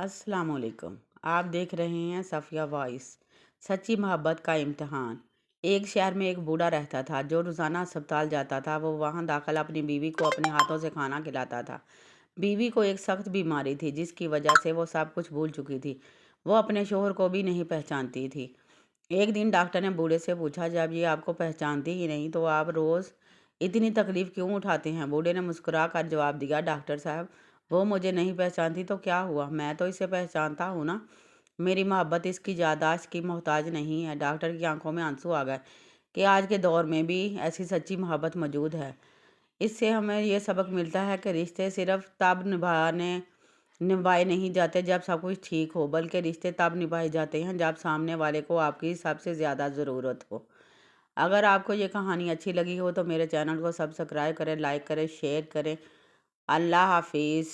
अस्सलाम वालेकुम। आप देख रहे हैं सफ़िया वॉइस। सच्ची मोहब्बत का इम्तिहान। एक शहर में एक बूढ़ा रहता था जो रोज़ाना अस्पताल जाता था। वो वहाँ दाखिल अपनी बीवी को अपने हाथों से खाना खिलाता था। बीवी को एक सख्त बीमारी थी जिसकी वजह से वो सब कुछ भूल चुकी थी। वो अपने शोहर को भी नहीं पहचानती थी। एक दिन डॉक्टर ने बूढ़े से पूछा, जब ये आपको पहचानती ही नहीं तो आप रोज़ इतनी तकलीफ़ क्यों उठाते हैं? बूढ़े ने मुस्कुरा कर जवाब दिया, डॉक्टर साहब, वो मुझे नहीं पहचानती तो क्या हुआ, मैं तो इसे पहचानता हूँ ना। मेरी मोहब्बत इसकी याददाश्त की मोहताज नहीं है। डॉक्टर की आंखों में आंसू आ गए कि आज के दौर में भी ऐसी सच्ची मोहब्बत मौजूद है। इससे हमें ये सबक मिलता है कि रिश्ते सिर्फ तब निभाए नहीं जाते जब सब कुछ ठीक हो, बल्कि रिश्ते तब निभाए जाते हैं जब सामने वाले को आपकी सबसे ज़्यादा ज़रूरत हो। अगर आपको ये कहानी अच्छी लगी हो तो मेरे चैनल को सब्सक्राइब करें, लाइक करें, शेयर करें। अल्लाह हाफिज़।